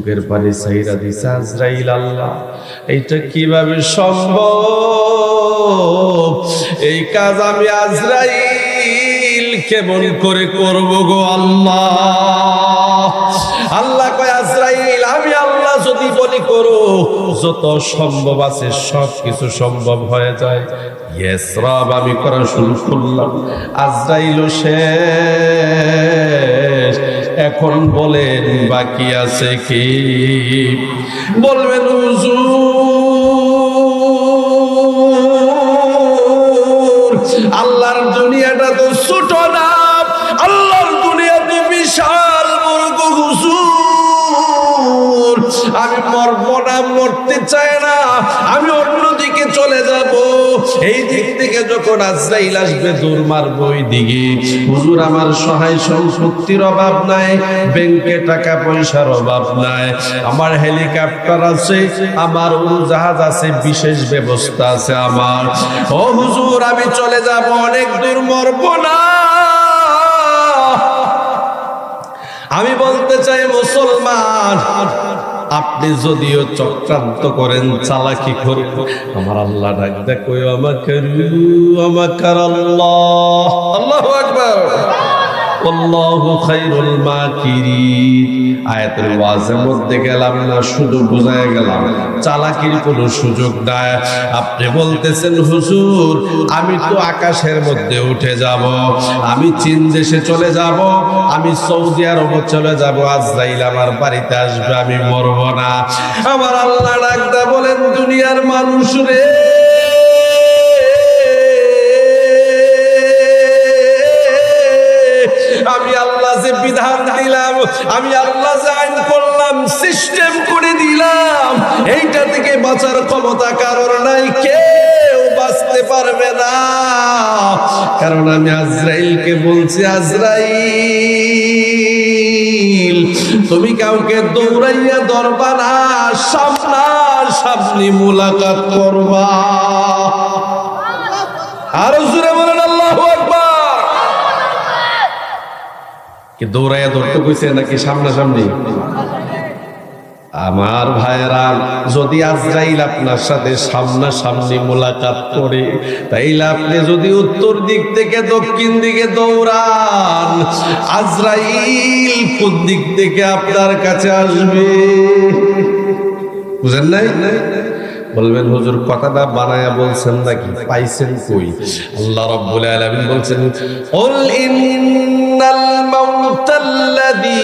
চোখের পানি ছাইরা দিছে। আজরাইল আল্লাহ, এইটা কিভাবে সম্ভব? এই কাজ আমি আজরাইল কেমন করে করব গো আল্লাহ? আল্লাহ কয়, আজরাইল আমি আল্লাহ যদি বলি করো, যত সম্ভব আছে সব কিছু সম্ভব হয়ে যায়। ইয়েস রব, আমি করা শুরু করলাম। আজরাইলও শেষ। এখন বলেন বাকি আছে কি? বলবেন হুজুর, আল্লাহর দুনিয়াটা তো ছোট না, আল্লাহর দুনিয়া তো বিশাল বড় গো হুজুর। আমি মরবো না, মরতে চাই না, আমি অন্যদিকে চলে যাব। এই দিক থেকে যখন আজরাইল আসবে দৌড় মারবো ওই দিকে। হুজুর, আমার সহায় সম্পত্তির অভাব নাই, ব্যাংকে টাকা পয়সার অভাব নাই, আমার হেলিকপ্টার আছে, আমার উড়োজাহাজ আছে, বিশেষ ব্যবস্থা আছে আমার। ও হুজুর, আমি চলে যাব, অনেক দূর, মরবো না। আমি বলতে চাই মুসলমান, আপনি যদিও চক্রান্ত করেন, চালাকি করেন, আমার আল্লাহ ডাক দেখো, আমাকার আল্লাহ, আল্লাহু আকবার, আল্লাহু খায়রুল মাকিরিন। আয়াতের ওয়াজের মধ্যে গেলাম না, শুধু বুঝায় গেলাম, চালাকির কোনো সুযোগ নাই। আপনি বলতেছেন হুজুর, আমি তো আকাশের মধ্যে উঠে যাব, আমি চীন দেশে চলে যাব, আমি সৌদি আরব চলে যাব, আজরাইল আমার বাড়িতে আসবে, আমি মরব না। আমার আল্লাহ ডাকদা বলেন, দুনিয়ার মানুষ রে, আমি আল্লাহ যে বিধান দিলাম, আমি আল্লাহ যে আইন করলাম, সিস্টেম করে দিলাম, এইটা থেকে বাঁচার ক্ষমতা কারোর নাই, কেউ বাঁচতে পারবে না। কারণ আমি আজরাইলকে বলছি, আজরাইল তুমি কাউকে দৌড়াইয়া ধরবা না, সামনাসামনি মুলাকাত করবা। আরো জোরে বলেন আল্লাহু আকবার। কি দৌড়াইয়া ধরতে কইছে নাকি সামনাসামনি? আমার ভাইরা, যদি আজরাইল আপনার সাথে সামনাসামনি মোলাকাত করে, তাইলে আপনি যদি উত্তর দিক থেকে দক্ষিণ দিকে দৌড়ান, আজরাইল কোন দিক থেকে আপনার কাছে আসবে? বুঝেন নাই? বলবেন হুজুর, কথাটা বানায়া বলছেন নাকি, পাইছেন কই? আল্লাহ রাব্বুল আলামিন বলছেন, কুল ইন্নাল মাউতাল্লাযী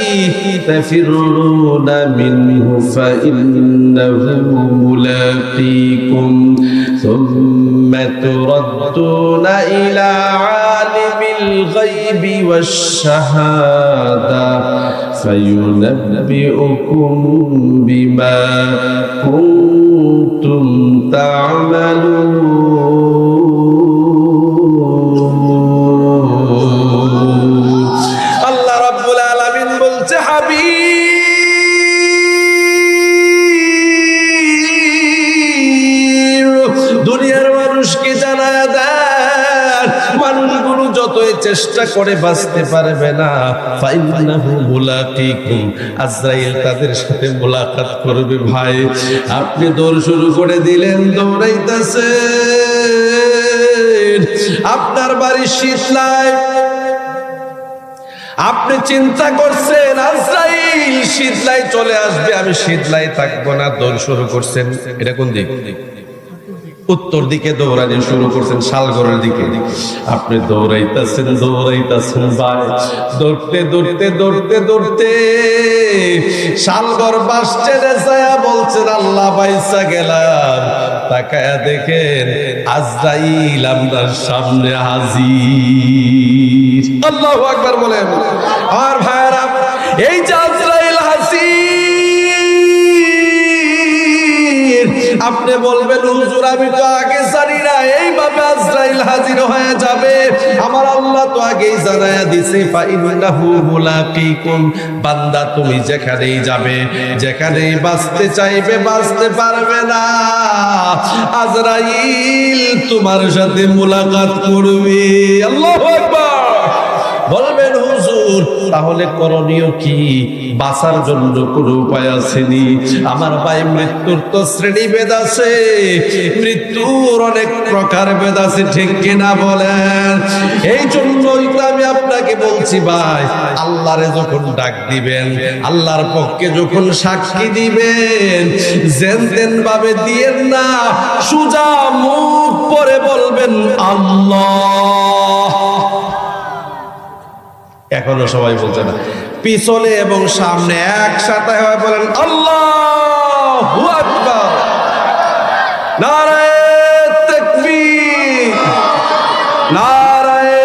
তাফিরুনা মিনহু ফাইন্নাহু মুলাকীকুম সুম্মা তুরাদ্দুনা ইলা আলিমিল গায়বি ওয়াশ শাহাদা ফায়ুনাব্বিউকুম বিমা কুনতুম তা'মালুন। আল্লাহ রাব্বুল আলামিন বলছে, হাবিব, দুনিয়ার মানুষকে জানায়া দেন, মানুষগুলো যতই চেষ্টা করে বাঁচতে পারবে না, ফাইন্নাহু মুলাকীকুম, আজরাইল তাদের সাথে মুলাকাত করবে। ভাই, আপনি দৌড় শুরু করে দিলেন, দৌড়াইতেছেন, আপনার বাড়ি শীতলাই, আপনি চিন্তা করছেন আজরাইল শীতলাই চলে আসবে, আমি শীতলাই থাকবো না, দৌড় শুরু করছেন। এটা কোন দিক? উত্তর দিকে দৌড়ানি শুরু করছেন, শালগড়ের দিকে। আপনি দৌড়াইতেছেন দৌড়াইতেছেন, ভাই, দৌড়তে দৌড়তে দৌড়তে দৌড়তে শালগড় বাস স্ট্যান্ডে যায় বলছেন, আল্লাহ বাইসা গেলাম। তাকায়া দেখেন আজরাইল আপনার সামনে হাজির। আল্লাহু আকবার বলেন। আর ভাইরা, এই যে আজরাইল হাজির, আপনি বলবেন হুজুর, আমি তো আগে জানি না এইভাবে আজরাইল হাজির হয়ে যাবে। আমার আল্লাহ তো আগেই জানায়া দিছে, ফাইন্নাহু মুলাকীকুম, বান্দা তুমি যেখানেই যাবে, যেখানেই বাঁচতে চাইবে বাঁচতে পারবে না, আজরাইল তোমার সাথে মুলাকাত করবে। আল্লাহু আকবার। বলবেন হুজুর, হুজুর, তাহলে করণীয় কি? বাঁচার জন্য কোনো উপায় আসেনি? আমার ভাই, মৃত্যুর তো শ্রেণীভেদ আছে, মৃত্যুর অনেক প্রকার ভেদ আছে, ঠিক কিনা বলেন? এই জন্যই তো আমি আপনাকে বলছি ভাই, আল্লাহরে যখন ডাক দিবেন, আল্লাহর পক্ষে যখন সাক্ষী দিবেন, জেন তেন ভাবে দিয়েন না, সুজা মুখ পরে বলবেন আল্লাহ। এখনো সবাই বলছে না, পিছনে এবং সামনে একসাথে হয়ে বলেন আল্লাহু আকবার, নারায়ে তাকবীর, নারায়ে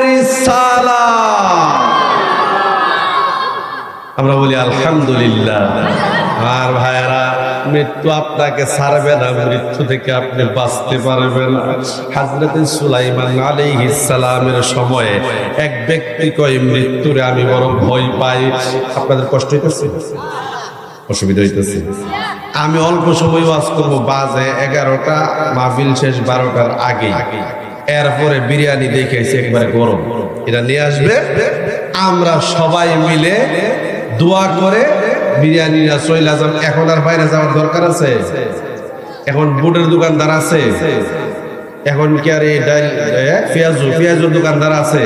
রিসালাত। আমরা বলি আলহামদুলিল্লাহ। আর ভাইরা, মৃত্যু আপনাকে ছাড়বে না, মৃত্যু থেকে আপনি বাঁচতে পারবেন। হযরত সুলাইমান আলাইহিস সালামের সময়ে এক ব্যক্তি কয়, মৃত্যুরে আমি বড় ভয় পাই। আপনাদের কষ্ট হইতেছে? অসুবিধা হইতেছে? আমি অল্প সময় ওয়াজ করব, বাজে 11টা, মাহফিল শেষ 12টার আগে। এরপরে বিরিয়ানি দেখেছি একবারে গরম, এটা নিয়ে আসবে, আমরা সবাই মিলে দোয়া করে বিরিয়ানি না চইলা যাব। এখন আর বাইরে যাওয়ার দরকার আছে? এখন বুটের দোকানদার আছে, এখন কি আর এই ডাল পেঁয়াজুর দোকানদার আছে?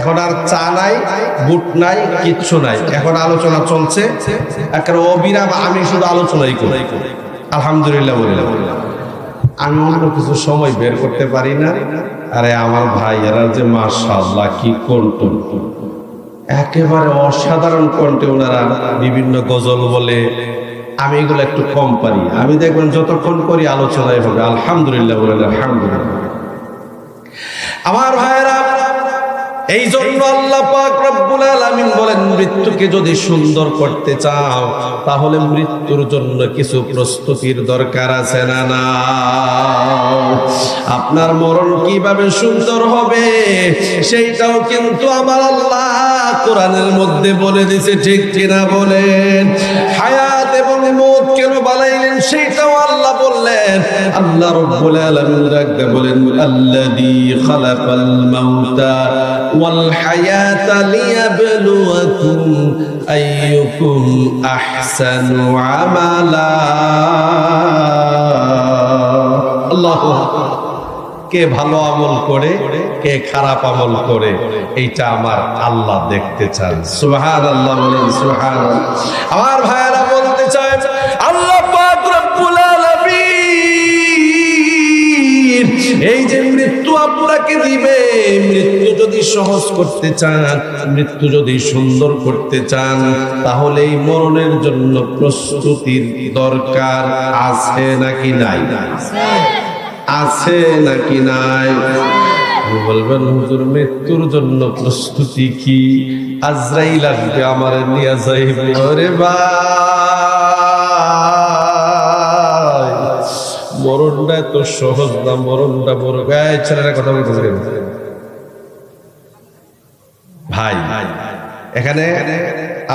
এখন আর চা নাই, বুট নাই, কিচ্ছু নাই। এখন আলোচনা চলছে একটা অবিরাম, আমি শুধু আলোচনাই করি। আলহামদুলিল্লাহ বললাম, আমি অন্য কিছু সময় বের করতে পারি না। আরে আমার ভাই, এরা যে মাশাআল্লাহ কি কণ্ঠ, একেবারে অসাধারণ কণ্ঠে ওনারা বিভিন্ন গজল বলে। আমি এগুলো একটু কম পারি। আমি দেখবেন যতক্ষণ করি আলোচনায় হবে আলহামদুলিল্লাহ বলেন, আলহামদুলিল্লাহ। আমার ভাইরা, এই জন্য আল্লাহ পাক রব্বুল আলামিন বলেন, মৃত্যুকে যদি সুন্দর করতে চাও, তাহলে মৃত্যুর জন্য কিছু প্রস্তুতির দরকার আছে না? না, আপনার মরণ কিভাবে সুন্দর হবে সেইটাও কিন্তু আমার আল্লাহ কোরআনের মধ্যে বলে দিয়েছে, ঠিক কিনা বলেন? হায়াত এবং মওত কেন বানাইলেন সেইটাও আল্লাহ বললেন। আল্লাহ রব্বুল আলামিন রাখতে বলেন, আল্লাযী খালাকাল মাউতা ওয়াল হায়াতা লিয়াবলুয়াকুম আইয়ুকুম আহসানু আমালা। আল্লাহু আকবার। কে ভালো আমল করে, কে খারাপ আমল করে, এইটা আমার আল্লাহ দেখতে চান। সুবহানাল্লাহ বলেন, সুবহানাল্লাহ। আমার ভাইরা বলতে চায়, আল্লাহ পাক রব্বুল আলামিন এই যে মৃত্যু আপনাকে দিবে, মৃত্যু যদি সহজ করতে চান, মৃত্যু যদি সুন্দর করতে চান, তাহলে এই মরণের জন্য প্রস্তুতির দরকার আছে নাকি নাই? আছে নাকি নাই? বলবেন, হুজুর মৃত্যুর জন্য প্রস্তুতি কি? আজরাইল আসবে, আমার নিয়ে যাইবে। ওরে ভাই, মরণটা তো সহজ না, মরণটা বড়। গায়ে ছেলেরা কথা বলতেছে ভাই। এখানে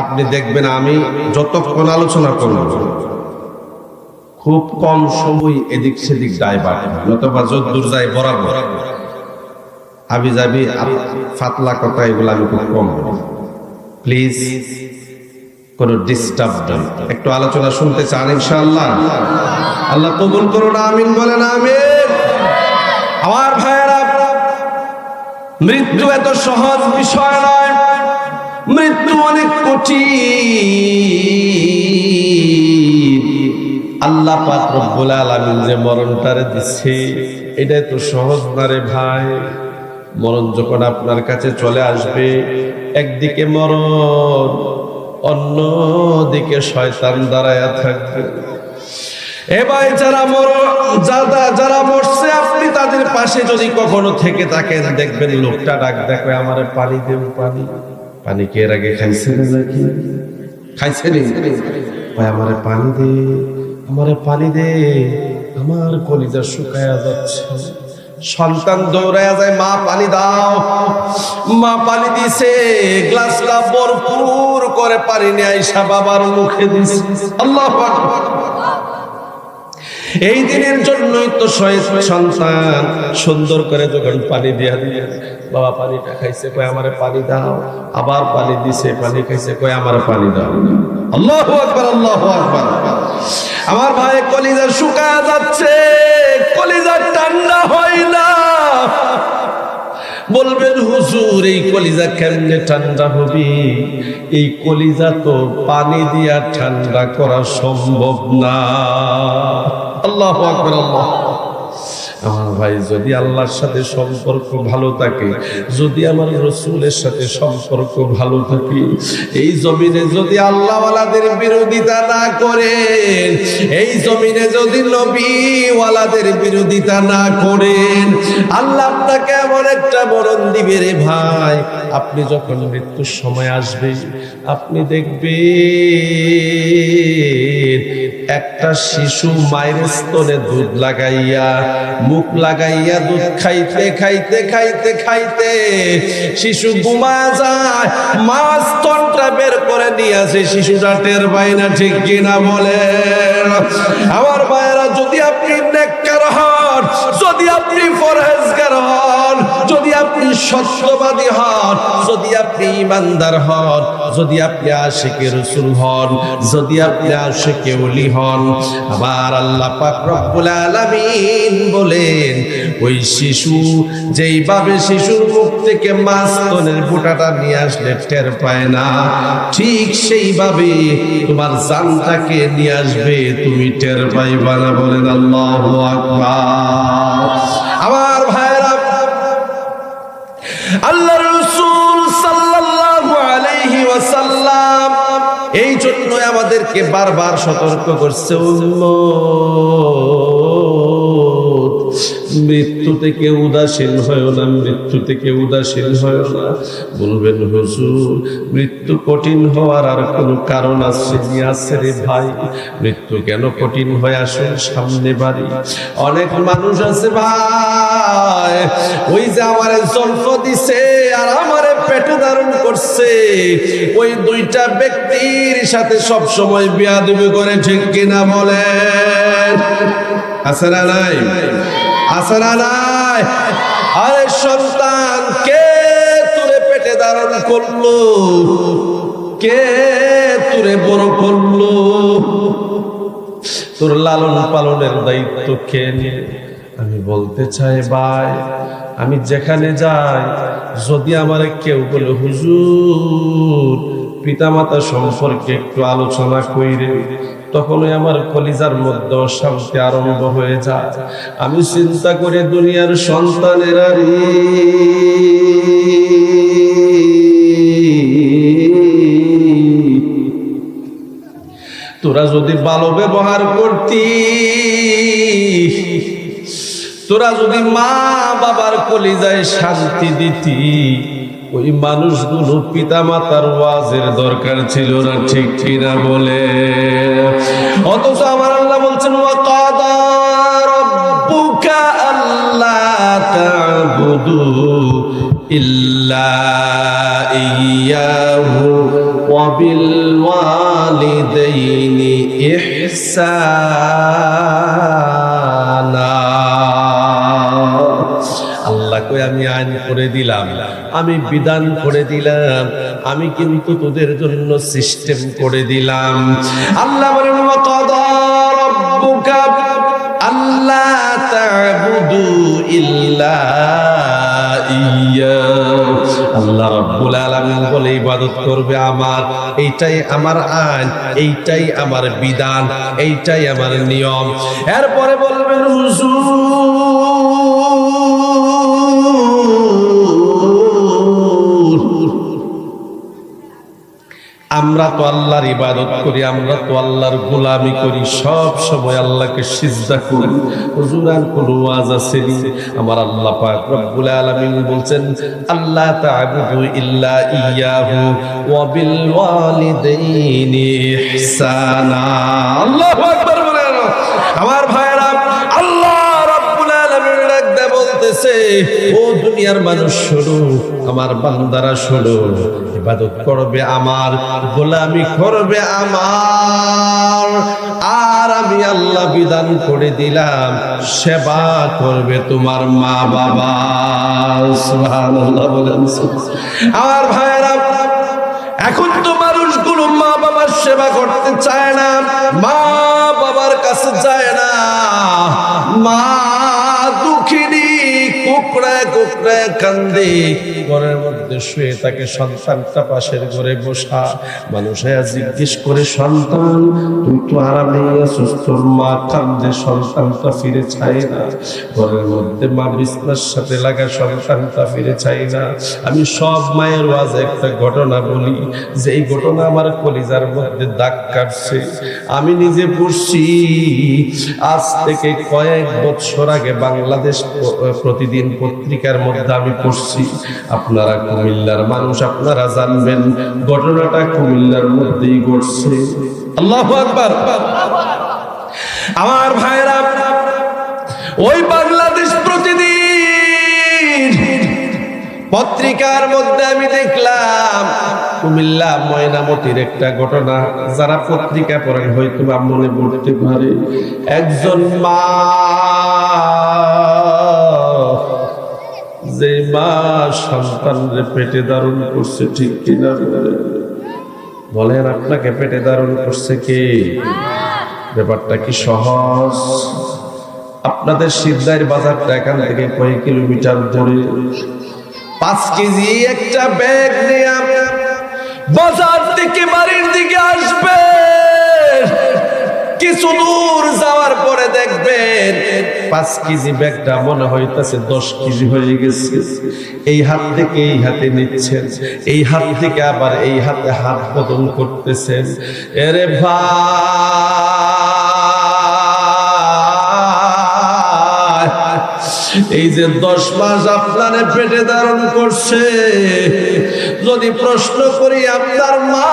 আপনি দেখবেন, আমি যতক্ষণ আলোচনা করব খুব কম সময় এদিক সেদিক ডাইভার্ট, নতুবা যদ্দূর যাই বরাবর হাবি যাবি ফাতলা কথা, এগুলো আমি খুব কম বলি। প্লিজ কোনো ডিস্টার্ব নয়, একটু আলোচনা শুনতে চান ইনশাআল্লাহ? আল্লাহ কবুল করুন, আমিন বলেন, আমিন। আমার ভাইয়েরা, মৃত্যু এত সহজ বিষয় নয়, মৃত্যু অনেক কঠিন। আল্লাহ পাক রব্বুল আলামিন যে মরণটারে দিচ্ছে, এটা তো সহজ না রে ভাই। মরণ যখন আপনার কাছে চলে আসবে, একদিকে মরণ, অন্যদিকে শয়তান দাঁড়ায়া থাকবে। এ ভাই, যারা মরছে, আপনি তাদের পাশে যদি কখনো থেকে থাকেন, দেখবেন লোকটা ডাক দেখবে, আমারে পানি দেব। পানি পানি কে এর আগে খাইছেন নাকি? খাইছেন? ভাই আমারে পানি দে, আমারে পানি দে, আমার কলিজা শুকায়া যাচ্ছে। সন্তান দৌড়ায়া যায়, মা পানি দাও। মা পানি দিছে, গ্লাসটা ভরপুর করে পানি নিয়ে আইসা বাবার মুখে দিছে। আল্লাহু আকবার। এই দিনের জন্যই তো সন্তান সুন্দর করে যখন পানি দিয়া দিয়ে বাবা পানিটা খাইছে কয় আমারে পানি দাও, আবার পানি দিছে, পানি খাইছে কয় আমারে পানি দাও। আল্লাহু আকবার, আল্লাহু আকবার। আমার ভাই কলিজা শুকায় যাচ্ছে, কলিজা ঠান্ডা হয় না। বলবেন হুজুর এই কলিজা কেমনে ঠান্ডা হবে? এই কলিজা তো পানি দিয়া ঠান্ডা করা সম্ভব না। আল্লাহু আকবার, আল্লাহ। আমার ভাই যদি আল্লাহর সাথে সম্পর্ক ভালো থাকে, যদি আমার রাসূলের সাথে সম্পর্ক ভালো থাকে, এই জমিনে যদি আল্লাহওয়ালাদের বিরোধিতা না করেন, এই জমিনে যদি নবীওয়ালাদের বিরোধিতা না করেন, আল্লাহ আপনাকে এমন একটা মরণ দিবে রে ভাই, আপনি যখন মৃত্যুর সময় আসবে আপনি দেখবেন একটা শিশু মায়ের স্তনে দুধ লাগাইয়া, মুখ লাগাইয়া দুধ খাইতে খাইতে খাইতে খাইতে শিশু ঘুমা যায়, মা স্তনটা বের করে নিয়ে আসে, শিশুটা টের পায় না। ঠিক কিনা বলেন? আমার ভাইয়েরা, যদি আপনি নেককার হন, যদি আপনি পরহেজগার হন, যদি আপনি সত্যবাদী হন, যদি আপনি ঈমানদার হন, যদি আপনি আশিকে রাসূল হন, যদি আপনি আশিকে ওলি হন, আমার আল্লাহ পাক রব্বুল আলামিন বলেন ওই শিশু যেইভাবে শিশুর মুখ থেকে মা স্তনের ফোঁটাটা নিয়ে আসলে টের পায় না, ঠিক সেইভাবে তোমার জানটাকে নিয়ে আসবে, তুমি টের পাইবা না। বলেন আল্লাহু আকবার। আমার ভাইরা, আল্লাহর রাসূল সাল্লাল্লাহু আলাইহি ওয়াসাল্লাম এই জন্য আমাদেরকে বারবার সতর্ক করছে, উম্মত মৃত্যু থেকে উদাসীন হয়ো না, মৃত্যু থেকে উদাসীন হয়ো না। বলবেন হুজুর মৃত্যু কঠিন হওয়ার আর কোনো কারণ আছে? আছে রে ভাই, মৃত্যু কেন কঠিন হয়? আসুন সামনে বাড়ি। অনেক মানুষ আছে ভাই, ওই যে আমারে জন্ম দিছে আর আমারে পেটে ধারণ করছে, ওই দুইটা ব্যক্তির সাথে সব সময় বিয়াদবি করে। ঠিক কিনা বলেন? আছে না নাই? আছে না নাই? আরে সন্তান, কে তোরে পেটে ধারণ করলো? কে তোরে বড় করলো? তোর লালন পালনের দায়িত্ব কে নিয়ে? আমি বলতে চাই ভাই, আমি যেখানে যাই যদি আমার কেউ বলে হুজুর পিতামাতা সম্পর্কে একটু আলোচনা কইরে, তখনই আমার কলিজার মধ্যে অশান্তি আরম্ভ হয়ে যায়। আমি চিন্তা করে দুনিয়ার সন্তানেরা রে, তোরা যদি ভালো ব্যবহার করতি, তোরা যদি মা বাবার কলিজায় শান্তি দিতি, ওই মানুষগুলো পিতা মাতার ওয়াজের দরকার ছিল না। ঠিক কিনা বলে? অথচ আমার আল্লাহ বলছেন ওয়াকাদা রাব্বুকা আল্লা তা'বুদু ইল্লা ইয়্যাহু ওয়া বিল ওয়ালিদাইনি ইহসানা। আল্লাহ কই আমি আইন করে দিলাম, আমি বিধান করে দিলাম, আমি কিন্তু তোদের জন্য সিস্টেম করে দিলাম। আল্লাহ বলেন ওয়াকাদা রাব্বুকা আল্লা তা'বুদু ইল্লা ইয়্যা। আল্লাহ রাব্বুল আলামিন বলে ইবাদত করবে আমার, এইটাই আমার আইন, এইটাই আমার বিধান, এইটাই আমার নিয়ম। এরপরে বলবেন আমরা তো আল্লাহর ইবাদত করি, আমরা তো আল্লাহর গোলামি করি, সব সময় আল্লাহকে সিজদা করি। হুজুর আর কোন ওয়াজ আছে? আমার আল্লাহ পাক রব্বুল আলামিন বলছেন আল্লাহ তা'বুদু ইল্লা ইয়্যাহু ওয়া বিল ওয়ালিদাইনি ইহসানা। আল্লাহু আকবার বলেন। আমার ভাইরা, আল্লাহ রব্বুল আলামিন ডাকতে বলতেছে ও দুনিয়ার মানুষ শোনো, আমার বান্দারা শোনো, ইবাদত করবে আমার, গোলামি করবে আমার, আর আমি আল্লাহ আল্লাহ বিধান করে দিলাম, সেবা করবে তোমার মা বাবা। সুবহানাল্লাহ বলেন। আমার ভাইরা, এখন তো মানুষগুলো মা বাবার সেবা করতে চায় না, মা বাবার কাছে যায় না। মা দুঃখিনী, কুকড়ায় কুকড়ায় কান্দে, ঘরের মধ্যে শুয়ে থাকে, সন্তানটা পাশের ঘরে বসা। মানুষ জিজ্ঞেস করে, সন্তান তুই তো আরামে আছিস, তোর মা কান্দে, সন্তানটা ফিরে চায় না। ঘরের মধ্যে মা বিছনার সাথে লাগা, সন্তানটা ফিরে চায় না। আমি সব মায়ের ওয়াজে একটা ঘটনা বলি, যে এই ঘটনা আমার কলিজার মধ্যে দাগ কাটছে। আমি নিজে পড়ছি, আজ থেকে কয়েক বছর আগে বাংলাদেশ প্রতিদিন পত্রিকার মধ্যে আমি পড়ছি। আপনারা কুমিল্লার মানুষ, আপনারা জানবেন ঘটনাটা কুমিল্লার মধ্যেই ঘটছে। আল্লাহু আকবার। আমার ভাইরা, ওই বাংলাদেশ প্রতিদিন পত্রিকার মধ্যে আমি দেখলাম কুমিল্লা ময়নামতির একটা ঘটনা। যারা পত্রিকা পড়েন হয়তো বা মনে পড়তে পারে, একজন মা, যে মা সন্তানরে পেটে ধারণ করছে, ঠিক কিনা বলেন? আপনাকে পেটে ধারণ করছে কে? ব্যাপারটা কি সহজ? আপনাদের সিদ্ধাইর বাজারটা এখান থেকে কয়েক কিলোমিটার দূরে। 5 কেজি একটা ব্যাগ নিয়ে বাজার থেকে বাড়ির দিকে আসবে, কিছু দূর যাওয়ার পরে দেখবেন 5 কেজি ব্যাগটা মনে হইতাছে 10 কেজি হয়ে গেছে। এই হাত থেকে এই হাতে নিচ্ছেন, এই হাত থেকে আবার এই হাতে হাত বদল করতেছেন। এরে ভাই, এই যে 10 মাস আপনারে পেটে ধারণ করছে, যদি প্রশ্ন করি আপনার মা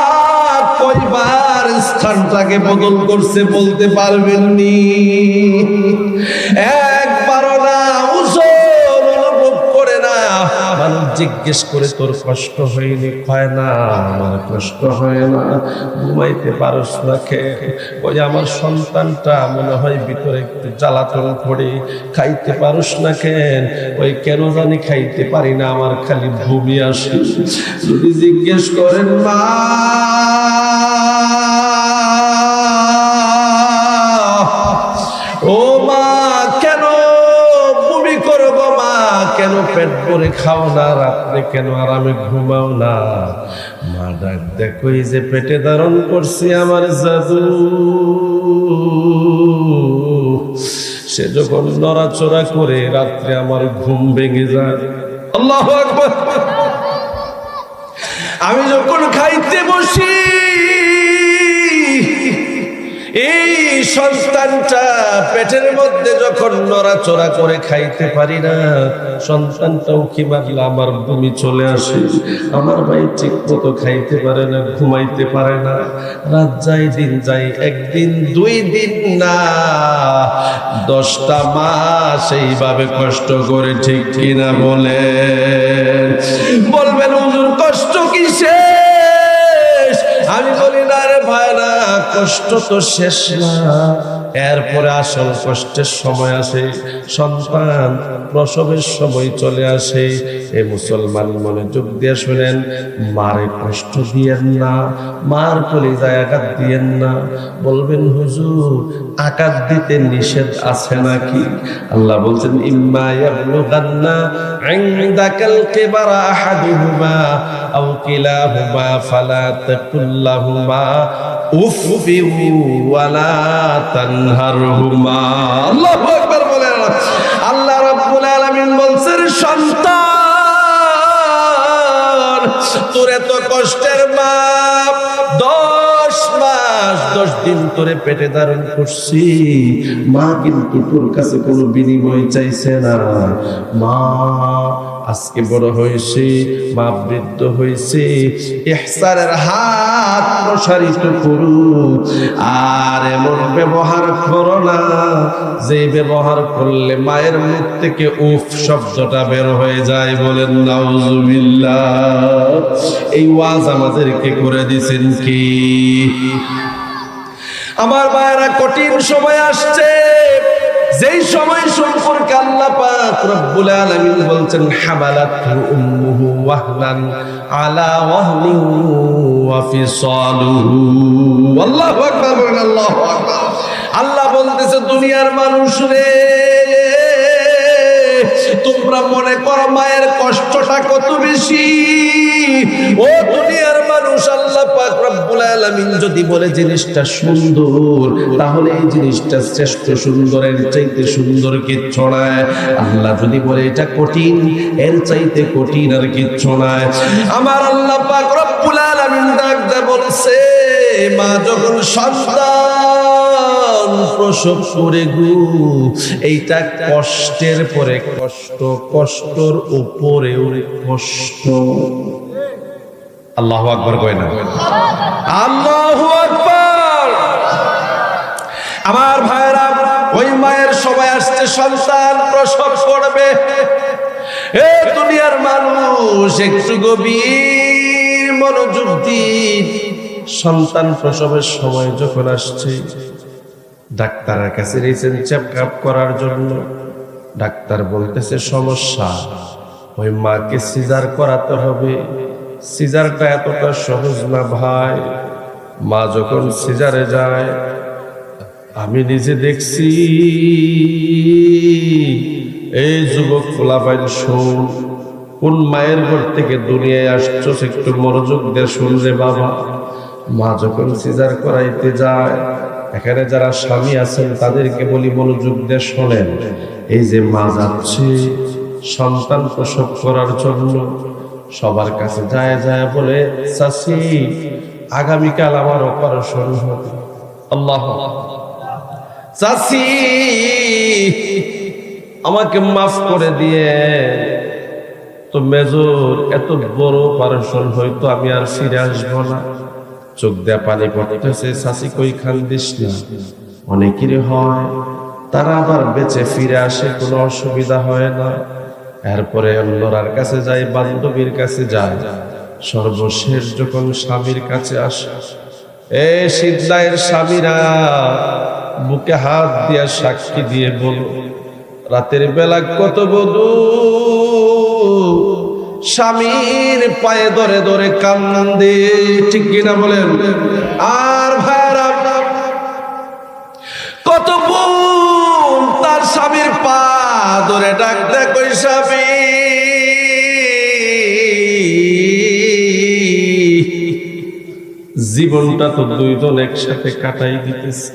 কয়বার স্থানটাকে বদল করছে বলতে পারবেননি? একবারও না। ওজন অনুভব করে না। মানুষ জিজ্ঞেস করে, তোর কষ্ট হয়নি? হয় না, আমার কষ্ট হয় না। ঘুমাইতে পারস না খেয়ে? ওই আমার সন্তানটা মনে হয় ভিতরে একটু জ্বালাতন করে। খাইতে পারস না কেন? ওই কেন জানি খাইতে পারি না, আমার খালি ভূমি আসে। যদি জিজ্ঞেস করেন, মা ও মা কেন বমি করো গো মা, কেন পেট ভরে খাও না, রাত্রে কেন আরামে ঘুমাও না? মা ডাক দেখো, এই যে পেটে ধারণ করছি আমার জাদু, সে যখন নড়াচড়া করে রাত্রে আমার ঘুম ভেঙে যায়। আল্লাহু আকবার। আমি যখন খাইতে বসি, এই সন্তানটা পেটের মধ্যে যখন নড়াচড়া করে খাইতে পারি না, সন্তানটাও কি মারলে আমার বমি চলে আসে। আমার ভাই ঠিক মতো খাইতে পারে না, ঘুমাইতে পারে না। রাত যায় দিন যায়, একদিন 2 দিন না, 10টা মাস এইভাবে কষ্ট করে, ঠিক কিনা বলে? বলবেন হুজুর কষ্ট কিসে? আমি বলি না রে ভাই না, কষ্ট তো শেষ না, এরপরে আসল কষ্টের সময় আসে। সন্তান প্রসবের সময় চলে আসে। এই মুসলমান মনোযোগ দিয়ে শুনেন, মারে কষ্ট দিয়েন না, মার কলিজায় আঘাত দিয়েন না। বলবেন হুজুর আঘাত দিতে নিষেধ আছে নাকি? আল্লাহ বলছেন, ইম্মা ইয়াবলুগান্না ইনদাকাল কিবারা আহাদুহুমা আও কিলাহুমা ফালা তাকুল্লাহুমা উফফি ওয়ালা তানহারহুমা। আল্লাহু আকবার বলেন। আল্লাহ রাব্বুল আলামিন বলছেন, সন্তান তোর এত কষ্টের মা 10 মাস 10 দিন তোরে পেটে ধারণ করছি, মা কিন্তু তোর কাছে কোনো বিনিময় চাইছে না। মা আজকে বড় হয়েছে, মা বৃদ্ধ হয়েছে, ইহসানের হাত প্রসারিত করু। আর এমন ব্যবহার করো না যে ব্যবহার করলে মায়ের মুখ থেকে উফ শব্দটা বের হয়ে যায়। বলেন নাউজুবিল্লাহ। এই ওয়াজ আমাদেরকে করে দিয়েছেন কি? আমার ভাইরা কঠিন সময় আসছে, যেই সময় সম্পর্কে আল্লাহ পাক রব্বুল আলামিন বলছেন হামালাতহু উম্মুহু ওয়াহনান আলা ওয়াহনিন ওয়া ফিসালুহু। আল্লাহু আকবার বলেন, আল্লাহু আকবার। আল্লাহ বলতেছে দুনিয়ার মানুষ রে, তোমরা মনে করো মায়ের কষ্টটা কত বেশি। ও দুনিয়ার মানুষ, আল্লাহ পাক রব্বুল আলামিন যদি বলে জিনিসটা সুন্দর, তাহলে এই জিনিসটা শ্রেষ্ঠ সুন্দরের চাইতে সুন্দর কিচ্ছু নাই। আল্লাহ যদি বলে এটা কঠিন, এর চাইতে কঠিন আর কিচ্ছু নাই। আমার আল্লাহ পাক রব্বুল আলামিন ডাক দিয়ে বলছে, মা যখন সন্তান প্রসব করে গো, এইটা কষ্টের পরে কষ্ট, কষ্টর উপরে কষ্ট। আল্লাহু আকবার কয় না? আল্লাহু আকবার। আমার ভাইরা, ওই মায়ের সময় আসছে সন্তান প্রসব করবে। এ দুনিয়ার মানুষ একটু গভীর মনোযোগ দিন। সন্তান প্রসবের সময় যখন আসছে, ডাক্তারের কাছে গেছেন চেকআপ করার জন্য। ডাক্তার বলতেছে সমস্যা, ওই মাকে সিজার করাতে হবে। সিজারটা এতটা সহজ না ভাই। মা যখন সিজারে যায়, আমি নিজে দেখছি। এই যুবক ফোলাফাইন শোন, কোন মায়ের ঘর থেকে দুনিয়ায় আসছো একটু মনোযোগ দিয়ে শুন রে বাবা। মা যখন সিজার করাইতে যায়, এখানে যারা স্বামী আছেন তাদেরকে বলি মনোযোগ দিয়ে শোনেন। এই যে মা যাচ্ছে সন্তান প্রসব করার জন্য, সবার কাছে যায় যায় বলে চাচি আগামীকাল আমার অপারেশন হবে। আল্লাহ, চাচি আমাকে মাফ করে দিয়ে, তো মেজর এত বড় অপারেশন হয়তো আমি আর ফিরে আসবো না। চোখ দেয়া পানি পড়তেছে, চাচি কই কান্দিস না। অনেকেরই হয়, তারা আবার বেঁচে ফিরে আসে, কোনো অসুবিধা হয় না। এরপরে অন্যরার কাছে যায়, বান্ধবীর কাছে যায়, সর্বশেষ যখন স্বামীর কাছে আসে, এ শীতলাইয়ের স্বামীরা বুকে হাত দিয়া সাক্ষী দিয়ে বল, রাতের বেলা কত বধূ স্বামীর পায়ে ধরে ধরে কান্দে, ঠিক কিনা বলেন? আর ভাইরা, কত বোন তার স্বামীর পা ধরে ডাক দেয়, কই স্বামী জীবনটা তো দুইজন একসাথে কাটাই দিতেছে।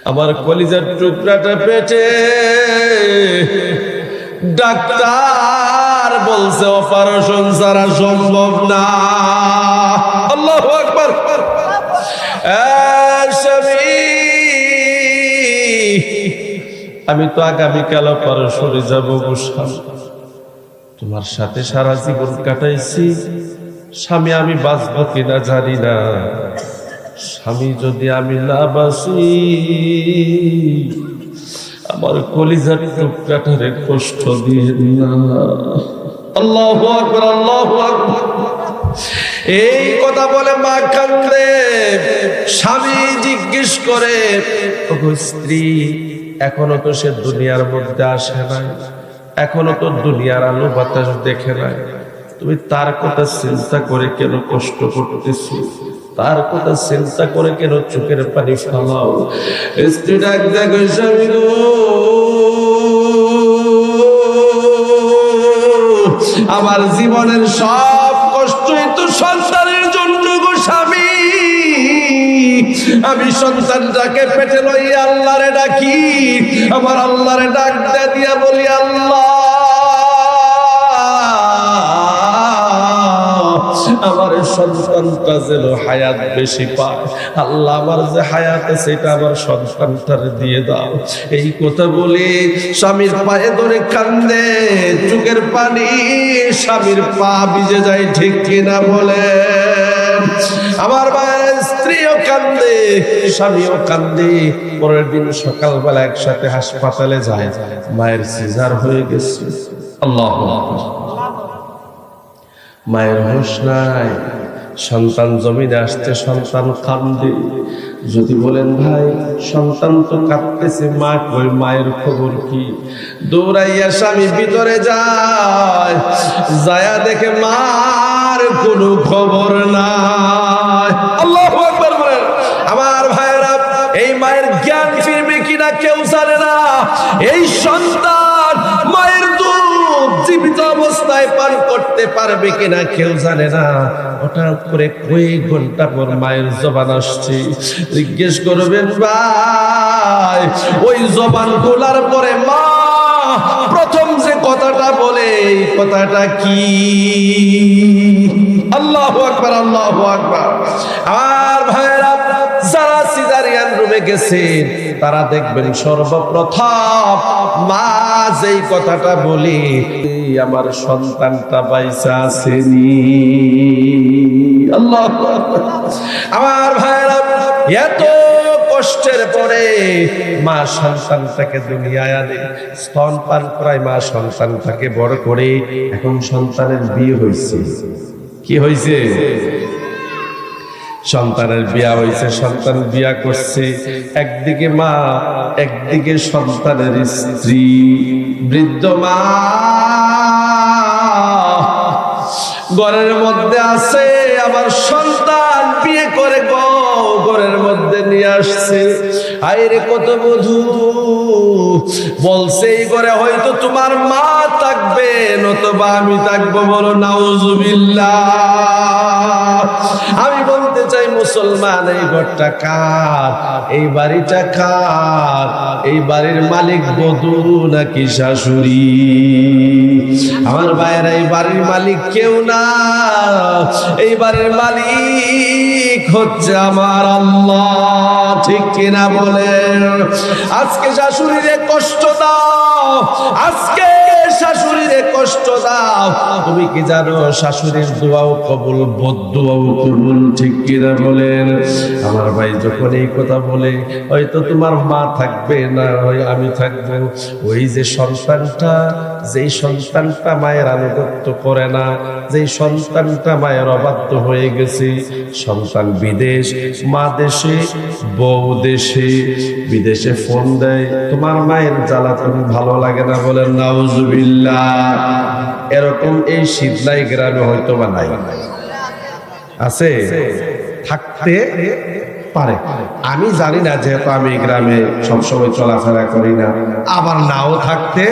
আমার কলিজার টুকরাটা পেটে, ডাক্তার বলছে অপারেশন ছাড়া সম্ভব না। আল্লাহু আকবার। স্বামী, আমি তো আগামীকাল অপারেশনে যাব গো স্বামী। তোমার সাথে সারা জীবন কাটাইছি স্বামী, আমি বাঁচব কিনা জানি না। স্বামী, যদি আমি না বাঁচি, আমার কলিজার টুকরাটারে কষ্ট দিয়ে না। আল্লাহু আকবার, আল্লাহু আকবার। এই কথা বলে মা কান্দে। স্বামী জিজ্ঞেস করে, ওগো স্ত্রী, এখনো তো সে দুনিয়ার মধ্যে আসে নাই, এখনো তো দুনিয়ার আলো বাতাস দেখে নাই, তুমি তার কথা চিন্তা করে কেন কষ্ট করতেছো? তার কথা চিন্তা করে কেন চোখের পানি ফেলাও? স্ত্রী ডাক দেখো, স্বামী গো, আমার জীবনের সব কষ্টই তো সন্তানের জন্য গো স্বামী। আমি সন্তানটাকে পেটে লইয়া আল্লাহরে ডাকি, আমার আল্লাহরে ডাক দিয়া বলি, আল্লাহ আমার সন্তানটা যেন হায়াত বেশি পায়। আল্লাহ, আমার যে হায়াত আছে সেটা আমার সন্তানটার দিয়ে দাও। এই কথা বলে স্বামীর পায়ে ধরে কান্দে, চোখের পানি স্বামীর পা ভিজে যায়, ঠিক কিনা বলে? আমার মায়ের স্ত্রীও কান্দে, স্বামীও কান্দে। পরের দিন সকালবেলা একসাথে হাসপাতালে যায়, মায়ের সিজার হয়ে গেছে। আল্লাহ, মায়ের হুঁশ নাই, সন্তান জমিনে আসছে, সন্তান কান্দে। যদি বলেন ভাই সন্তান তো কাঁদতেছে, মা কই, মায়ের খবর কি? দৌড়াইয়া স্বামী ভিতরে যায়, যায়া দেখে মার কোনো খবর নাই। আল্লাহু আকবার বলেন। আমার ভাইরা, এই মায়ের জ্ঞান ফিরবে কিনা কেউ জানে না। এই সন্তান মায়ের দুধ জীবিত অবস্থায় পান করতে পারবে কিনা কেউ জানে না। হঠাৎ করে কয়েক ঘন্টা পর মায়ের জবান আসছে। জিজ্ঞেস করবেন ভাই, ওই জবান খোলার পরে মা প্রথম যে কথাটা বলে, এই কথাটা কি? আল্লাহু আকবার, আল্লাহু আকবার। আর ভাইরা, যারা সিজারিয়ান রুমে গেছেন তারা দেখবেন সর্বপ্রথম মা যেই কথাটা বলে, আমার সন্তানটা বাইসা আসেনি। আল্লাহু আকবার। আমার ভাইরা, এত কষ্টের পরে মা সন্তানটাকে দুনিয়ায় আনে, স্তন পান করায়, মা সন্তানটাকে বড় করে। এখন সন্তানের বিয়ে হয়েছে। কি হয়েছে? সন্তানের বিয়া হয়েছে। সন্তান বিয়া করছে, একদিকে মা, একদিকে সন্তানের স্ত্রী। বৃদ্ধ মা ঘরের মধ্যে আছে, আমার সন্তান বিয়ে করে ঘরের মধ্যে নিয়ে আসছে। আইরে কত বধূ বলছে, এই ঘরে হয়তো তোমার মা থাকবে, নতুবা আমি থাকবো। বলো নাউজুবিল্লাহ। আমি বলতে চাই মুসলমান, এই ঘরটা কার? এই বাড়িটা কার? এই বাড়ির মালিক বধূ নাকি শাশুড়ি? আমার ভাইয়েরা, এই বাড়ির মালিক কেউ না, এই বাড়ির মালিক হচ্ছে আমার আল্লাহ। ঠিক কিনা বলেন? আজকে শাশুড়িরে কষ্ট দাও, আজকে শাশুড়িরে কষ্ট দাও। তুমি কি জানো শাশুড়ির দোয়াও কবুল, বদদুয়াও কবুল? ঠিক কিনা বলেন? আমার ভাই যখন এই কথা বলে, হয়তো তোমার মা থাকবে না, হয় আমি থাকবো। ওই যে সন্তানটা, যেই সন্তানটা মায়ের আনুগত্য করে না, যেই সন্তানটা মায়ের অবাধ্য হয়ে গেছে, সন্তান বিদেশ, মা দেশে, বউ দেশে। বিদেশে ফোন দেয়, তোমার মায়ের জ্বালাতন ভালো লাগে না? বলেন নাউজুবিল্লাহ। এরকম এই শীতলাই গ্রামে হয়তো বা নাই, আছে, থাকতে পারে। আমি জানি না, যেহেতু আমি গ্রামে সবসময় চলাফেরা করি না। আবার নাও থাকতে,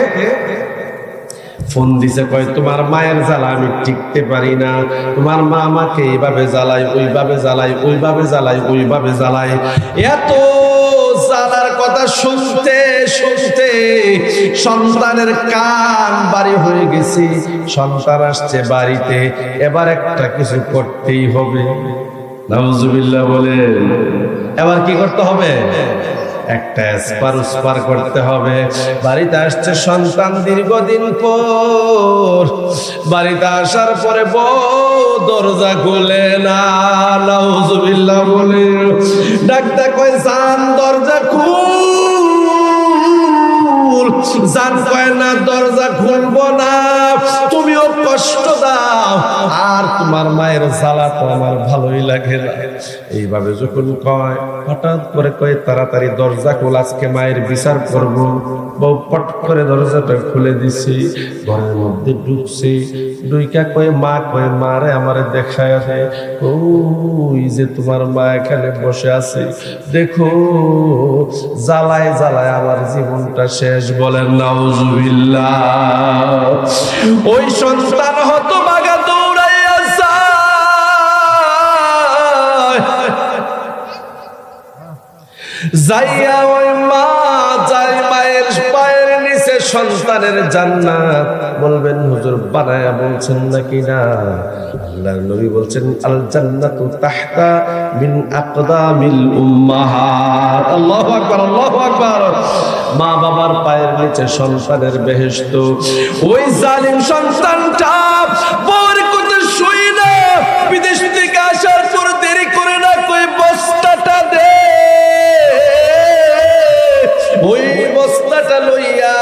ফোন দিছে, কয় তোমার মায়ের জ্বালা আমি টিকতে পারি না, তোমার মা আমাকে এইভাবে জ্বালায়, ওইভাবে জ্বালায়, ওইভাবে জ্বালায়, ওইভাবে জ্বালায়। এত জ্বালার কথা শুনতে শুনতে সন্তানের কান বাড়ি হয়ে গেছে। সন্তান আসছে বাড়িতে, এবার একটা কিছু করতেই হবে। নাউজুবিল্লাহ বলে। এবার কি করতে হবে? একটা স্পার করতে হবে। বাড়িতে আসছে সন্তান দীর্ঘদিন পর। বাড়িতে আসার পরে বউ দরজা খুলে না। নাউজুবিল্লাহ বলে। ডাক্তার কয়, জান দরজা খুল। জান কয় না, দরজা খুলবো না, তুমিও কষ্ট দাও, আর তোমার মায়ের জ্বালা তো আমার ভালোই লাগে না। এইভাবে যখন কয়, হঠাৎ করে কয়, তাড়াতাড়ি দরজা খোল, আজকে মায়ের বিচার করব। বউ পট করে দরজাটা খুলে দিছি, ঘরের মধ্যে ঢুকছি। দুইকা কয়ে, মা কয়ে, মারে আমারে দেখায় আছে। ওই যে তোমার মা এখানে বসে আছে, দেখো জ্বালায় জ্বালায় আমার জীবনটা শেষ। বলেন নাউজুবিল্লাহ। ওই সন্তান হতভাগা দৌড়াইয়া যায়, যাইয়া ওই মা যায়, মায়ের পায়ের নিচে সন্তানের জান্নাত। বলবেন হুজুর বানায়া বলছেন নাকি? না, আল্লাহর নবী বলছেন, আল জান্নাতু তাহতা মিন আকদামিল উম্মাহাত। আল্লাহু আকবার, আল্লাহু আকবার। মা বাবার পায়ের নিচে সন্তানের বেহেশত। ওই জালিম সন্তানটা বউর কথা শুই না, বিদেশ থেকে আসার পর দেরি করে না, কই বস্তাটা দে। ওই বস্তাটা লইয়া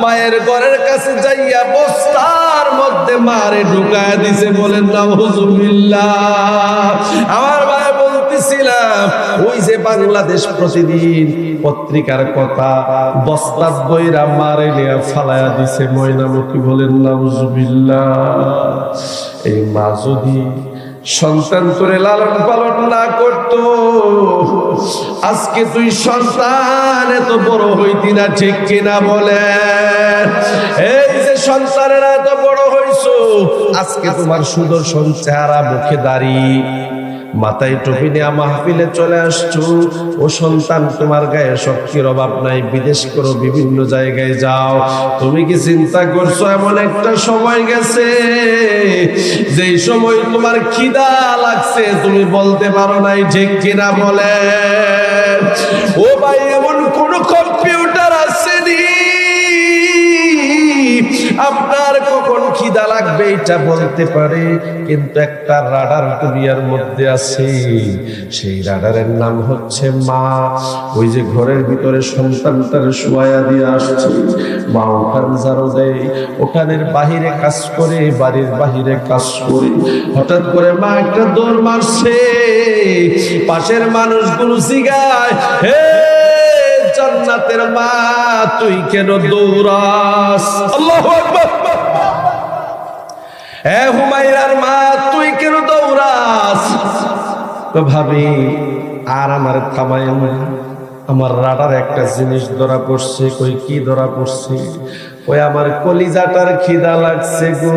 মায়ের মায়ের ঘরের কাছে যাইয়া বস্তার মধ্যে মারে ঢুকায় দিছে, বলেন নাউজুবিল্লাহ। আমার ভাই বলতেছিলাম, ওই যে বাংলাদেশ প্রতিদিন পত্রিকার কথা, বস্তার বইরা মারে নিয়ে ফালায়া দিছে ময়নামতি, বলেন নাউজুবিল্লাহ। এই মা যদি সন্তান করে লালন পালন না করত, আজকে তুই সন্তান এত বড় হইতি না, ঠিক কিনা বলে? এই যে সন্তানেরা এত বড় হইছো, আজকে তোমার সুদর্শন চেহারা, মুখে দাড়ি, মাথায় টুপি নিয়ে মাহফিলে চলে আসছো। ও সন্তান, তোমার গায়ে শক্তির অভাব নাই, বিদেশ করো, বিভিন্ন জায়গায় যাও। তুমি কি চিন্তা করছো এমন একটা সময় গেছে যেই সময় তোমার খিদা লাগছে, তুমি বলতে পারো নাই, ঠিক কিনা বলে? ও ভাই, এমন কোন কম্পিউটার আসেনি আপনার কখন খিদা লাগবে এটা বলতে পারে, কিন্তু একটা রাডার দুনিয়ার মধ্যে আছে, সেই রাডারের নাম হচ্ছে মা। ওই যে ঘরের ভিতরে সন্তানটার শুয়ায়া দিয়ে আসছে, মা ওখান ঝাড়ু দেয়, ওখানের বাহিরে কাজ করে, বাড়ির বাহিরে কাজ করে, হঠাৎ করে মা একটা দৌড় মারছে, পাশের মানুষগুলো জিগায়, হে জান্নাতের মা, তুই কেন দৌড়াস? আল্লাহু আকবার। হে হুমায়রার মা, তুই কেন দৌড়াস? তো ভাবি, আর আমার থামায় না, আমার রাডার একটা জিনিস ধরা পড়ছে। কই কি ধরা পড়ছে? ওই আমার কলিজাটার খিদা লাগছে গো,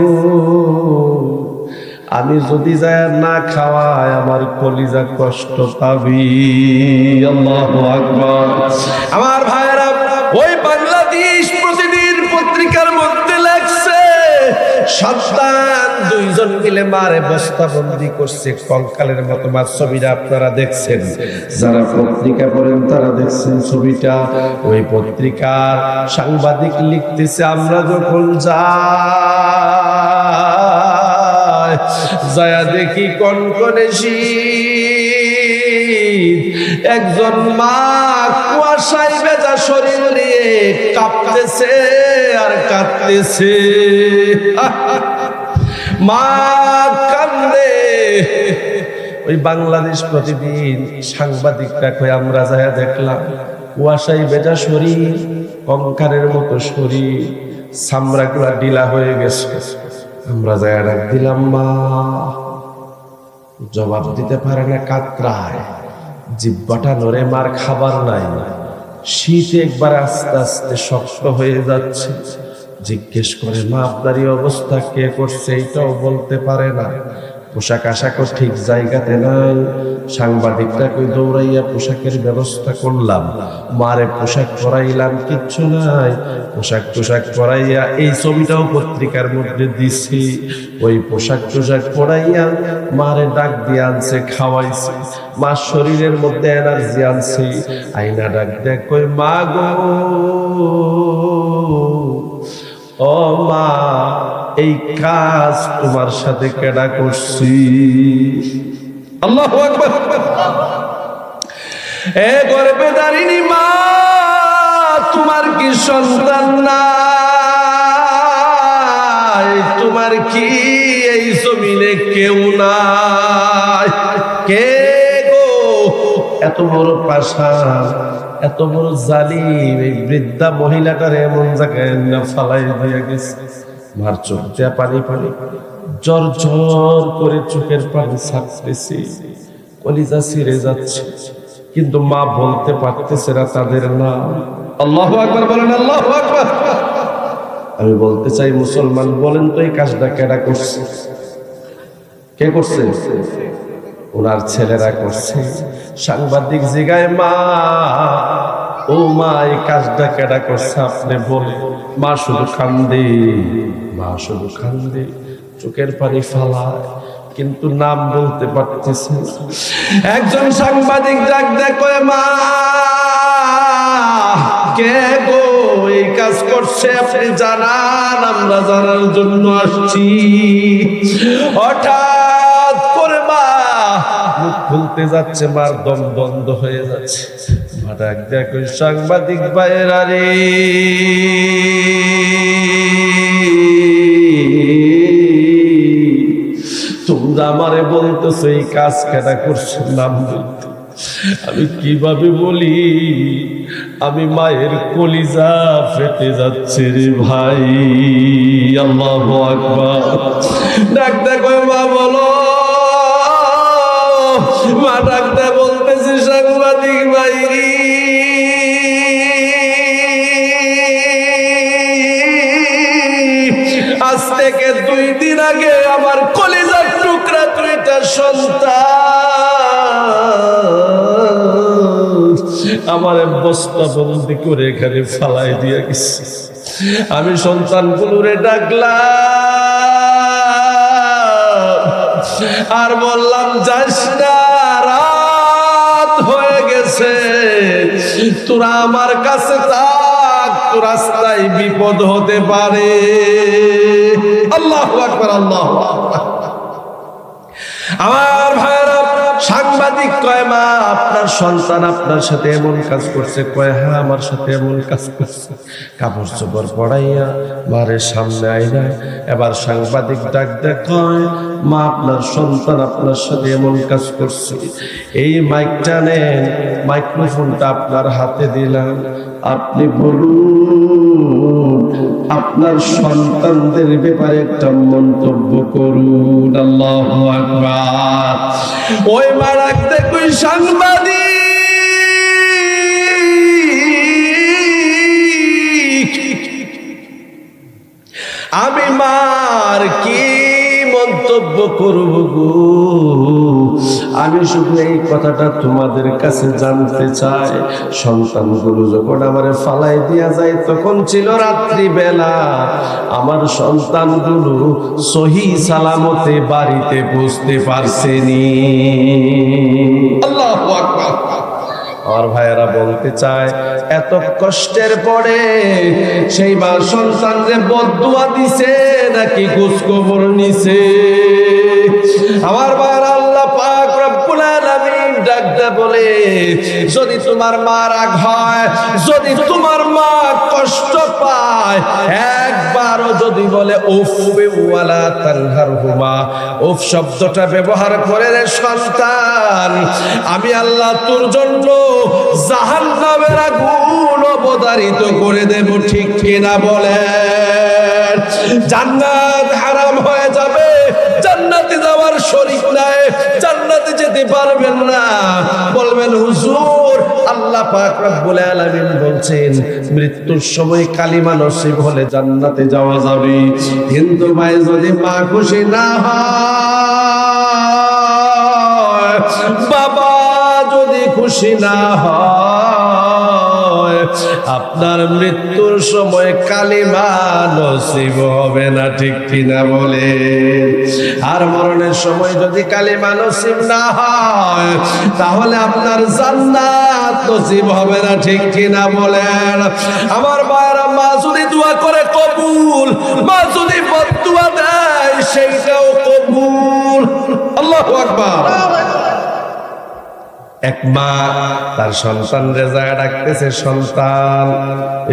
আমি যদি যায় না খাওয়াই আমার কলিজা কষ্ট পাবি। আল্লাহু আকবার। আমার ভাইরা, ওই বাংলাদেশ প্রতিদিন পত্রিকার মধ্যে লাগছে, সন্তান দুইজন মিলে মারে বস্তাবন্দি করছে, কঙ্কালের মতো মার ছবিটা আপনারা দেখছেন, যারা পত্রিকা পড়েন তারা দেখছেন ছবিটা। ওই পত্রিকার সাংবাদিক লিখতেছে, আমরা যখন যায়া দেখি কনকনে শীত, একজন মা কুয়াশায় ভেজা শরীর নিয়ে কাঁপতেছে আর কাঁদতেছে, মা কান্দে। ওই বাংলাদেশ প্রতিদিন সাংবাদিকরা কই, আমরা যায়া দেখলাম কুয়াশায় ভেজা শরীর, কঙ্কালের মতো শরীর, চামড়াগুলা ঢিলা হয়ে গেছে। আমরা যায়া ডাক দিলাম, মা জবাব দিতে পারে না, কাতরায়, জিহ্বাটা নড়ে, মার খাবার নাই, শীত একবার আস্তে আস্তে শক্ত হয়ে যাচ্ছে। জিজ্ঞেস করে, মা আপনার এই অবস্থা কে করছে? এইটাও বলতে পারে না, পোশাক আশাকও ঠিক জায়গাতে নাই। সাংবাদিকরা কই দৌড়াইয়া পোশাকের ব্যবস্থা করলাম, মারে পোশাক পরাইলাম, কিচ্ছু নাই। পোশাক পরাইয়া এই ছবিটাও পত্রিকার মধ্যে দিছি। ওই পোশাক পরাইয়া মারে ডাক দিয়ে আনছে, খাওয়াইছে, মার শরীরের মধ্যে এনার্জি আনছে। আইনা ডাক দেখ, কই মা গো, ও মা, এই কাজ তোমার সাথে কেডা করছি? আল্লাহু আকবার। এ গর্ভধারিণী মা, তোমার কি সন্তান নাই? তোমার কি এই জমিনে কেউ নাই? কে গো এত বড় পাষাণ, এত বড় জালিম? এই বৃদ্ধা মহিলাটার এমন জায়গায় না ফালাই দিয়ে গেছে। মার চোখ দিয়া পানি পানি, জ্বর জ্বর করে চোখের পানি ছাড়তেছে, কলিজা ছিঁড়ে যাচ্ছে, কিন্তু মা বলতে পারতেছে না তাদের নাম। আল্লাহু আকবার বলেন, আল্লাহু আকবার। আমি বলতে চাই, মুসলমান বলেন তো, এই কাজটা কেডা করছে? কে করছে? ওনার ছেলেরা করছে। সাংবাদিক জিগায়, মা ও মা, এই কাজটা কেডা করছে আপনি বলে? মা শুধু কান্দে, মা শুধু কান্দে, চোখের পানি ফালায়, কিন্তু নাম বলতে পারতেছে না। একজন সাংবাদিক ডাক দেখো, মা কে গো এই কাজ করছে আপনি জানান, আমরা জানার জন্য আসছি। হঠাৎ করে মা মুখ খুলতে যাচ্ছে, মার দম বন্ধ হয়ে যাচ্ছে। ডাক দেখো সাংবাদিক ভাইয়েরা রে, তোমরা আমারে বলতেছো এই কাজ কেনা করছো, নাম বলতে আমি কিভাবে বলি? আমি মায়ের কলিজা ফেটে যাচ্ছে রে ভাই। আল্লাহু আকবার। ডাক দেখো মা, বলো মা, ডাকতে বলতেছি সাংবাদিক ভাই রে, আজ থেকে 2 দিন আগে আমার কলিজার টুকরা 2টা সন্তান আমার বস্তা বন্দি করে এখানে ফালাই দিয়ে গেছে। আমি সন্তানগুলোরে ডাকলাম আর বললাম, যাস না, রাত হয়ে গেছে, তোরা আমার কাছে থাক, তোর রাস্তায় বিপদ হতে পারে। আল্লাহু আকবার, আল্লাহু আকবার। আমার ভাইরা, সাংবাদিক কয়, মা আপনার সন্তান আপনার সাথে এমন কাজ করছে? কয়, হ্যাঁ আমার সাথে এমন কাজ করছে। কাপড় চোপড় পড়াইয়া মারের সামনে আইনা এবার সাংবাদিক ডাক দেয়, কয়, মা আপনার সন্তান আপনার সাথে এমন কাজ করছে, এই মাইকটা নেন, মাইক্রোফোনটা আপনার হাতে দিলাম, আপনি বলুন আপনার সন্তানদের ব্যাপারে একটা মন্তব্য করুন। আল্লাহু আকবার। ওই মা রাখতে কই সাংবাদিক, আমি মার কি মন্তব্য করব গো? আমি শুধু এই কথাটা তোমাদের কাছে জানতে চাই, সন্তানগুলো যখন আমারে ফালাই দিয়া যায় তখন ছিল রাত্রি বেলা, আমার সন্তানগুলো সহি সালামতে বাড়িতে পৌঁছতে পারছেনি। আল্লাহু আকবার। আমার ভাইয়েরা বলতে চায়, এত কষ্টের পরে সেই মা সন্তানরে বদদুয়া দিছে নাকি খোঁজ খবর নিছে? আমার ভাইয়েরা, আল্লাহ পাক রব্বুল আলামিন ডাকতে বলে, যদি তোমার মা রাগ হয়, যদি তোমার মা কষ্ট পায়, একবারও যদি বলে উফ ওয়ালা তানহারহুমা, উফ শব্দটা ব্যবহার করে রে সন্তান, আমি আল্লাহ তোর জন্য জাহান্নামের আগুন অবধারিত করে দেব। ঠিক কিনা বলেন? জান্নাত হারাম হয়ে যাবে, জান্নাতে যাওয়ার শরীক নাই, জান্নাতে যেতে পারবেন না। বলবেন, হুজুর আল্লাহ পাক রব্বুল আলামিন বলছেন মৃত্যুর সময় কালিমা নসিব হলে জান্নাতে যাওয়া যাবে, কিন্তু ভাই যদি মা খুশি না হয়, বাবা যদি খুশি না হয়, আপনার মৃত্যুর সময় কালিমা নসিব হবে না। ঠিক কিনা বলে? আর মরণের সময় যদি কালিমা নসিব না হয়, তাহলে আপনার জান্নাত নসিব হবে না। ঠিক কিনা বলেন? আমার ভাইরা, মা যদি দোয়া করে কবুল, মা যদি বদদুয়া দেয় সেইটাও কবুল। আল্লাহু আকবার। এক মা তার সন্তান রেজায় ডাকতেছে, সন্তান,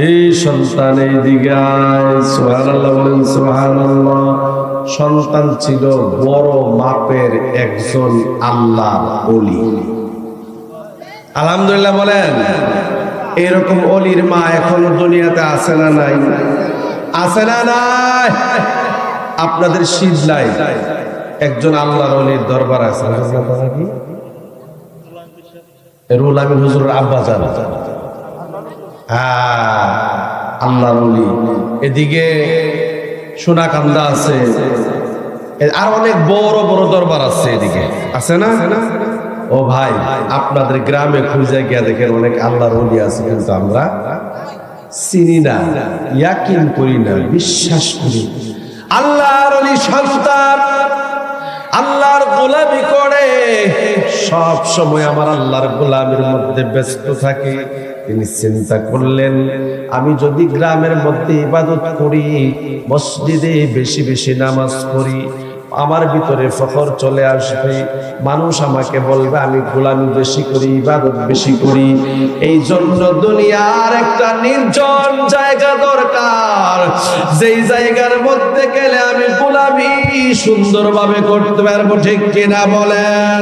এই সন্তান এইদিকে আয়। সুবহানাল্লাহ বলেন, সুবহানাল্লাহ। সন্তান ছিল বড় মাপের একজন আল্লাহর ওলি। আলহামদুলিল্লাহ বলেন। এরকম ওলির মা এখনো দুনিয়াতে আছে না নাই? আছে না নাই? আপনাদের শিবলাই একজন আল্লাহর ওলির দরবার আছে, নাকি? রুহুল আমিন হুজুরের আব্বা জান, আল্লাহর ওলি। এদিকে সোনাকান্দা আছে, আর অনেক বড় বড় দরবার আছে এদিকে, আছে না? ও ভাই, আপনাদের গ্রামে খুঁজে গিয়া দেখেন অনেক আল্লাহর ওলি আছে, কিন্তু আমরা চিনি না, ইয়াকিন করি না, বিশ্বাস করি। আল্লাহর ওলি সন্তান আল্লাহর গোলামি করে, সব সময় আমার আল্লাহর গোলামির মধ্যে ব্যস্ত থাকে। তিনি চিন্তা করলেন, আমি যদি গ্রামের মধ্যে ইবাদত করি, মসজিদে বেশি বেশি নামাজ পড়ি, আমার ভিতরে ফখর চলে আসবে, মানুষ আমাকে বলবে আমি গোলামি বেশি করি, ইবাদত বেশি করি। এই জন্য দুনিয়ার একটা নির্জন জায়গা দরকার, যেই জায়গার মধ্যে গেলে আমি গোলামি সুন্দরভাবে করতে পারবো। ঠিক কিনা বলেন?